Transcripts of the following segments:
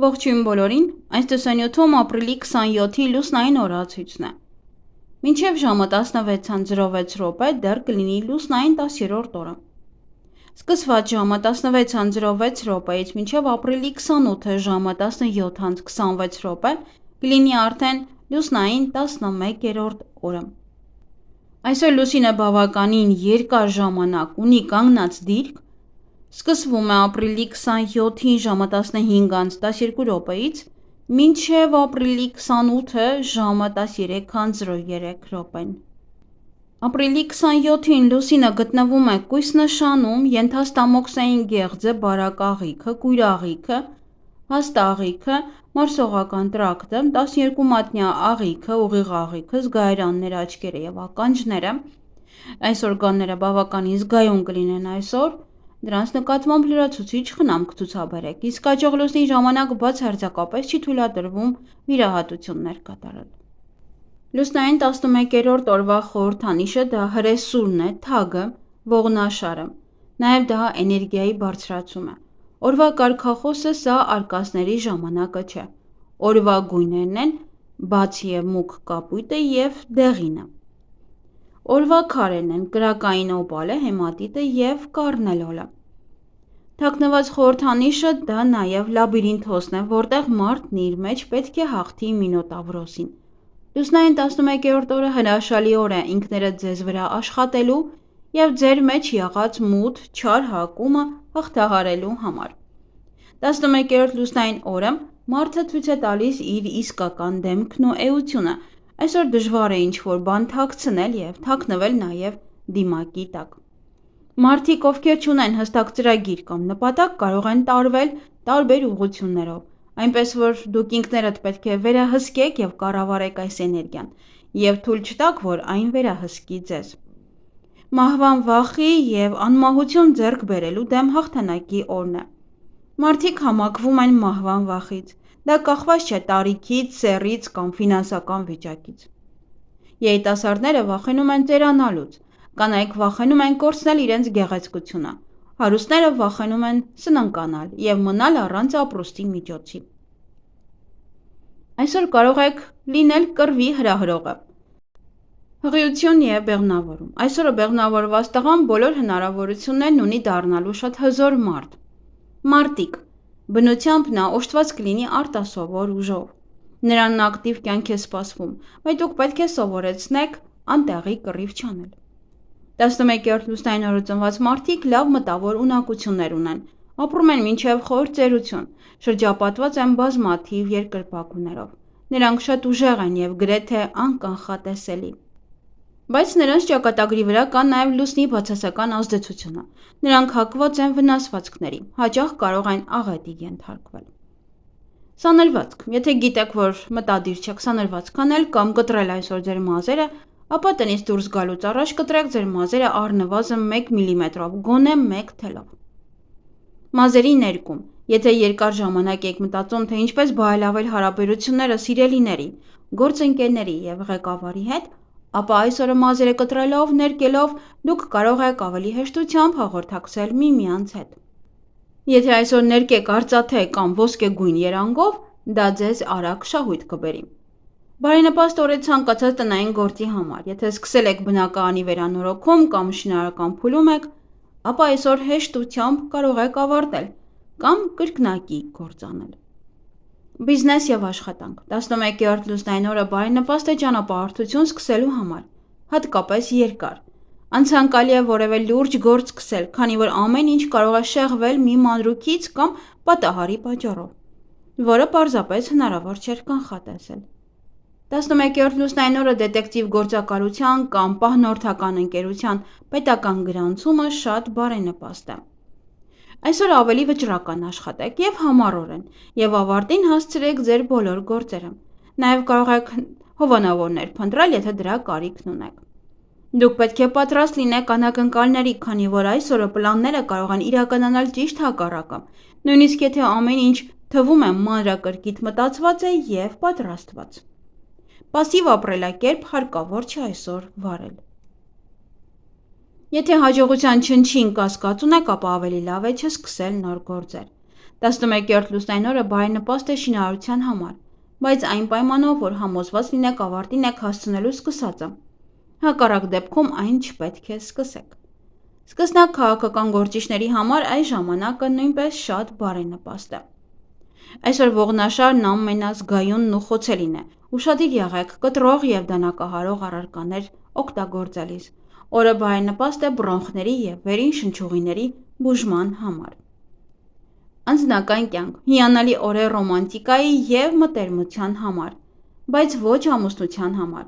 Ողջույն բոլորին, այս տեսանյութում ապրիլի 27-ի լուսնային օրացույցն է։ Մինչև ժամը 16:06 դեռ կլինի լուսնային 10-րդ օրը։ Սկսված ժամը 16:06-ից մինչև ապրիլի 28-ը ժամը 17:26 կլինի արդեն լուսնային 11-րդ օրը։ Այսօր լուսինը բավականին երկար ժամանակ ունի կանգնած դիրք, սկսվում է ապրիլի 27-ի ժամը 15:12-ից մինչև ապրիլի 28-ը ժամը 13:03։ Ապրիլի 27-ին լուսինը գտնվում է կույս նշանում, ենթաստամոքսային գեղձը, բարակ աղիքը, կույր աղիքը, հաստ աղիքը, մարսողական տրակտը, 12 մատնյա աղիքը, ուղիղ աղիքը, զգայարանները, աչքերը և ականջները։ Այս օրգանները բավականին զգայուն կլինեն այսօր, դրանց նկատմամբ լրացուցիչ խնամք ցուցաբերեք, իսկ հաջող լուսնի ժամանակ բացարձակապես չի թույլատրվում վիրահատություններ կատարել։ Լուսնային 11-րդ օրվա խորհրդանիշը դա հրեսուրն է, թագը, ողնաշարը, նաև դա էներգիայի բարձրացում է։ Օրվա կարգախոսը սա արկածների ժամանակը չէ։ Օրվա գույներն են բաց և մուգ կապույտը և դեղինը։ Օրվա քարերն են կրակային օպալը, հեմատիտը և կարնելոլը։ Թաքնված խորհրդանիշը դա նաև լաբիրինթոսն է, որտեղ մարդն իր մեջ պետք է հաղթի մինոտավրոսին։ Լուսնային 11-րդ օրը հրաշալի օր է ինքներդ ձեզ վրա աշխատելու և ձեր մեջ եղած մութ, չար հակումը հաղթահարելու համար։ 11-րդ լուսնային օրը մարդը ցույց է տալիս իր իսկական դեմքն ու էությունը։ Այսօր դժվար է ինչ-որ բան թաքցնել և թաքնվել նաև դիմակի տակ։ Մարդիկ, ովքեր չունեն հստակ ծրագիր կամ նպատակ, կարող են տարվել տարբեր ուղղություններով, այնպես որ դուք ինքներդ պետք է վերահսկեք և կառավարեք այս էներգիան և թույլ չտաք, որ այն վերահսկի ձեզ։ Մահվան վախի և անմահություն ձեռք բերելու դեմ հաղթանակի օրն է։ Մարդիկ համակվում են մահվան վախից։ Դա կախված չէ տարիքից, սեռից կամ ֆինանսական վիճակից։ Երիտասարդները վախենում են ծերանալուց, կանայք վախենում են կորցնել իրենց գեղեցկությունը, հարուստները վախենում են սննկանալ և մնալ առանց ապրուստի միջոցի։ Այսօր կարող եք լինել կռվի հրահրողը։ Հղիություն և բեղմնավորում։ Այսօրը բեղմնավորված տղան բոլոր հնարավորություններն ունի դառնալու շատ հզոր մարդ։ Մարտիկ, բնությամբ նա օժտված կլինի արտասովոր ուժով։ Նրան ակտիվ կյանք է սպասվում, բայց դուք պետք է սովորեցնեք անտեղի կռիվ չանել։ 11-րդ լուսնային օրը ծնված մարդիկ լավ մտավոր ունակություններ ունեն, ապրում են մինչև խոր ծերություն, շրջապատված են բազմաթիվ երկրպագուներով։ Նրանք շատ ուժեղ են և գրեթե անկանխատեսելի։ Բայց նրանց ճակատագրի վրա կա նաև լուսնի բացասական ազդեցությունը։ Նրանք հակված են վնասվածքների, հաճախ կարող են աղետի ենթարկվել։ Սանրվածք։ Եթե գիտեք, որ մտադիր չեք սանրվածք անել կամ կտրել այսօր ձեր մազերը, ապա տնից դուրս գալուց առաջ կտրեք ձեր մազերը առնվազն 1 մմ-ով, գոնե 1 թելով։ Մազերի ներկում։ Եթե երկար ժամանակ եք մտածում, թե ինչպես բարելավել հարաբերությունները սիրելիների, գործընկերների և ղեկավարի հետ, ապա այսօրը մազերը կտրելով, ներկելով դուք կարող եք ավելի հեշտությամբ հաղորդակցել միմյանց հետ։ Եթե այսօր ներկեք արծաթե կամ ոսկեգույն երանգով, դա ձեզ արագ շահույթ կբերի։ Բարենպաստ օր է ցանկացած տնային գործի համար։ Եթե սկսել եք բնակարանի վերանորոգում կամ շինարարական փուլում եք, ապա այսօր հեշտությամբ կարող եք ավարտել կամ կրկնակի գործ անել։ Բիզնես և աշխատանք։ 11-րդ լուսնային օրը բարենպաստ է ճանապարհորդություն սկսելու համար, հատկապես երկար։ Անցանկալի է որևէ լուրջ գործ սկսել, քանի որ ամեն ինչ կարող է շեղվել մի մանրուքից կամ պատահարի պատճառով, որը պարզապես հնարավոր չէր կանխատեսել։ 11-րդ լուսնային օրը դետեկտիվ գործակալության կամ պահնորդական ընկերության պետական գրանցումը շատ բարենպաստ է։ Այսօր ավելի վճռական աշխատեք և համառորեն և ավարտին հասցրեք ձեր բոլոր գործերը։ Նաև կարող եք հովանավորներ փնտրել, եթե դրա կարիքն ունեք։ Դուք պետք է պատրաստ լինեք անակնկալների, քանի որ այսօրը պլանները կարող են իրականանալ ճիշտ հակառակը, նույնիսկ եթե ամեն ինչ թվում է մանրակրկիտ մտածված է և պատրաստված։ Պասիվ ապրելակերպ հարկավոր չէ այսօր վարել։ Եթե հաջողության չնչին կասկած ունեք, ապա ավելի լավ է չսկսել նոր գործեր։ 11-րդ լուսնային օրը բարենպաստ է շինարարության համար, բայց այն պայմանով, որ համոզված լինեք ավարտին եք հասցնելու սկսածը։ Հակառակ դեպքում այն չպետք է սկսեք։ Սկսնակ քաղաքական գործիչների համար այս ժամանակը նույնպես շատ բարենպաստ է։ Այսօր ողնաշարն ամենազգայունն ու խոցելին է։ Ուշադիր եղեք կտրող և դանակահարող առարկաներ օգտագործելիս։ Օրը բարենպաստ է բրոնխների և վերին շնչուղիների բուժման համար։ Անձնական կյանք՝ հիանալի օր է ռոմանտիկայի և մտերմության համար, բայց ոչ ամուսնության համար։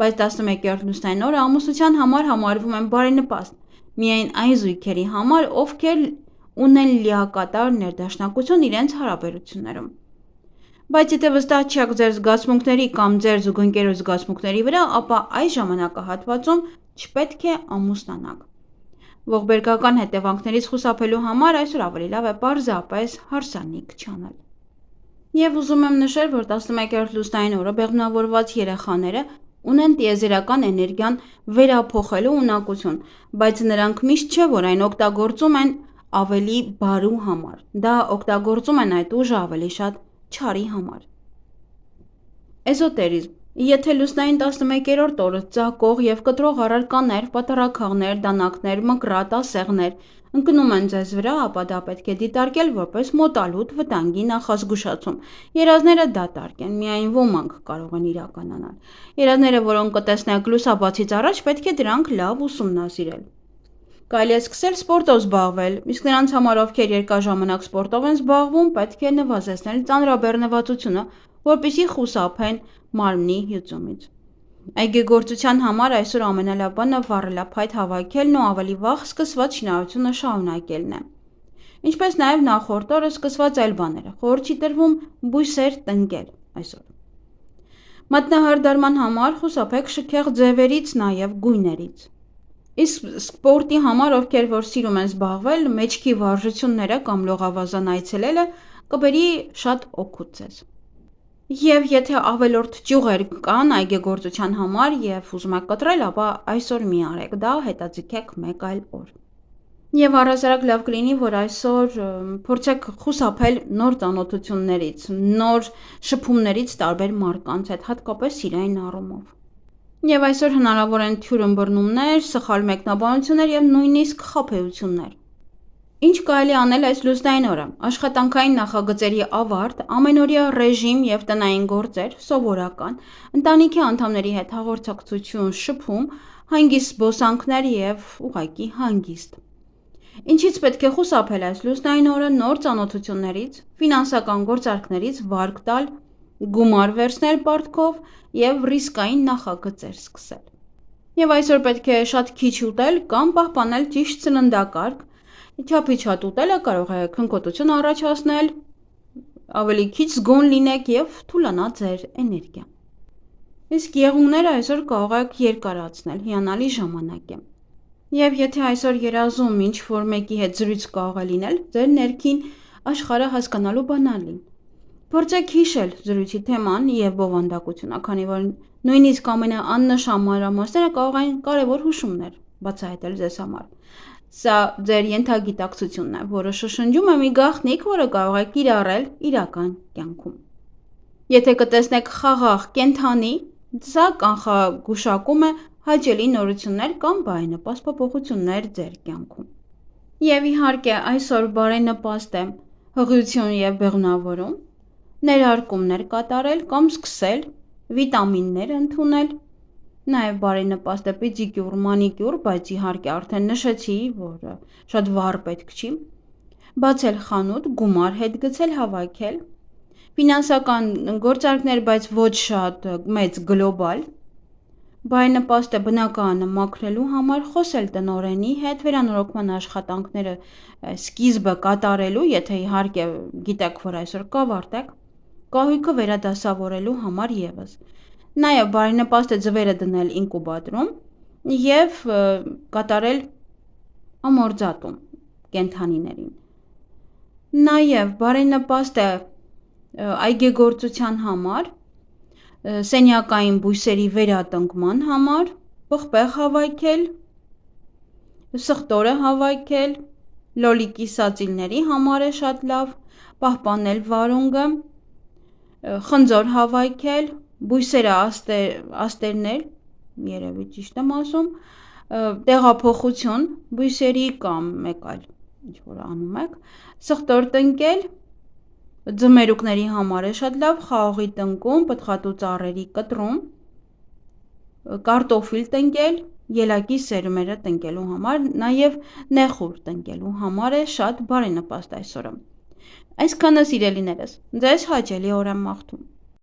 Բայց 11-րդ լուսնային օրը ամուսնության համար համարվում են բարենպաստ միայն այն զույգերի համար, ովքեր ունեն լիակատար ներդաշնակություն իրենց հարաբերություններում։ Բայց եթե վստահ չեք ձեր զգացմունքների կամ ձեր զուգընկերոջ զգացմունքների վրա, ապա այս ժամանակահատվածում չպետք է ամուսնանաք։ Ողբերգական հետևանքներից խուսափելու համար այսօր ավելի լավ է պարզապես հարսանիք չանել։ Եվ ուզում եմ նշել, որ 11-րդ լուսնային օրը բեղմնավորված երեխաները ունեն տիեզերական էներգիան վերափոխելու ունակություն, բայց նրանք միշտ չէ, որ այն օգտագործում են ավելի բարու համար, դա օգտագործում են այդ ուժը ավելի շատ չարի համար։ Էզոտերիզմ։ Եթե լուսնային 11-րդ օրը ծակող և կտրող առարկաներ, պատառաքաղներ, դանակներ, մկրատ, ասեղներ ընկնում են ձեզ վրա, ապա դա պետք է դիտարկել որպես մոտալուտ վտանգի նախազգուշացում։ Երազները դատարկ են, միայն ոմանք կարող են իրականանալ։ Երազները, որոնք կտեսնեք լուսաբացից առաջ, պետք է դրանք լավ ուսումնասիրել։ Կարելի է սկսել սպորտով զբաղվել, իսկ նրանց համար, ովքեր երկար ժամանակ սպորտով են զբաղվում, պետք է նվազեցնել ծանրաբեռնվածությունը, որպեսզի խուսափեն մարմնի հյուծումից։ Այգեգործության համար այսօր ամենալավ բանը վառելափայտ հավաքելն ու ավելի վաղ սկսված շինարարությունը շարունակելն է։ Ինչպես նաև նախորդ օրը սկսված այլ բաները, խորհուրդ չի տրվում բույսեր տնկել այսօր։ Մատնահարդարման համար խուսափեք շքեղ ձևերից, նաև գույներից։ Իսկ սպորտի համար, ովքեր որ սիրում են զբաղվել, մեջքի վարժությունները կամ լողավազան այցելելը կբերի շատ օգուտ ձեզ։ Եվ եթե ավելորդ ճյուղեր կան այգեգործության համար և ուզում եք կտրել, ապա այսօր մի արեք դա, հետաձգեք մեկ այլ օր։ Եվ առհասարակ լավ կլինի, որ այսօր փորձեք խուսափել նոր ծանոթություններից, նոր շփումներից տարբեր մարդկանց հետ, հատկապես սիրային առումով։ Եվ այսօր հնարավոր են թյուրըմբռնումներ, սխալ մեկնաբանություններ և նույնիսկ խաբեություններ։ Ինչ կարելի անել այս լուսնային օրը։ Աշխատանքային նախագծերի ավարտ, ամենօրյա ռեժիմ և տնային գործեր, սովորական, ընտանիքի անդամների հետ հաղորդակցություն, շփում, հանգիստ զբոսանքներ և ուղղակի հանգիստ։ Ինչից պետք է խուսափել այս լուսնային օրը նոր ծանոթություններից, ֆինանսական գործարքներից վարկ տալ, գումար վերցնել պարտքով և ռիսկային նախագծեր սկսել։ Եվ այսօր պետք է շատ քիչ ուտել կամ պահպանել ճիշտ սննդակարգ, չափից շատ ուտելը կարող է քնկոտություն առաջացնել, ավելի քիչ զգոն լինեք և թուլանա ձեր էներգիան։ Իսկ եղունգները այսօր կարող եք երկարացնել, հիանալի ժամանակ է։ Եվ եթե այսօր երազում ինչ-որ մեկի հետ զրույց կարող է լինել, ձեր ներքին աշխարհը հասկանալու բանալին։ Փորձեք հիշել զրույցի թեման և բովանդակությունը, քանի որ նույնիսկ ամենաաննշան մանրամասները կարող են կարևոր հուշումներ բացահայտել ձեզ համար։ Սա ձեր ենթագիտակցությունն է, որը շշնջում է մի գաղտնիք, որը կարող եք կիրառել իրական կյանքում։ Եթե կտեսնեք խաղաղ կենդանի, սա կանխագուշակում է հաճելի նորություններ կամ բարենպաստ փոփոխություններ ձեր կյանքում։ Եվ իհարկե այսօր բարենպաստ է հղիություն և բեղմնավորում, ներարկումներ կատարել կամ սկսել, վիտամիններ ընդունել, նաև բարենպաստ է պեդիկյուր, մանիկյուր, բայց իհարկե արդեն նշեցի, որ շատ վառ պետք չի, բացել խանութ, գումար հետ գցել, հավաքել, ֆինանսական գործարքներ, բայց ոչ շատ մեծ գլոբալ, բարենպաստ է բնակարանը մաքրելու համար, խոսել տնօրենի հետ, վերանորոգման աշխատանքները սկիզբը կատարելու, եթե իհարկե գիտեք, որ այսօր կավարտեք, կահույքը վերադասավորելու համար ևս։ Նաև բարենպաստ է ձվերը դնել ինկուբատորում և կատարել ամորձատում կենդանիներին։ Նաև բարենպաստ է այգեգործության համար, սենյակային բույսերի վերատնկման համար, պղպեղ հավաքել, սխտորը հավաքել, լոլիկի սածիլների համար է շատ լավ, պահպանել վարունգը, խնձոր հավաքել, բույսերը աստերնել, երևի ճիշտ եմ ասում, տեղափոխություն բույսերի կամ մեկ այլ ինչ-որ անում եք, սխտոր տնկել, ձմերուկների համար է շատ լավ, խաղողի տնկում, պտղատու ծառերի կտրում, կարտոֆիլ տնկել, ելակի սերմերը տնկելու համար, նաև նեխուր տնկելու համար է շատ բարենպաստ այս օրը։ Այսքանը սիրելիներս, ձեզ հաճելի օր եմ մաղթում։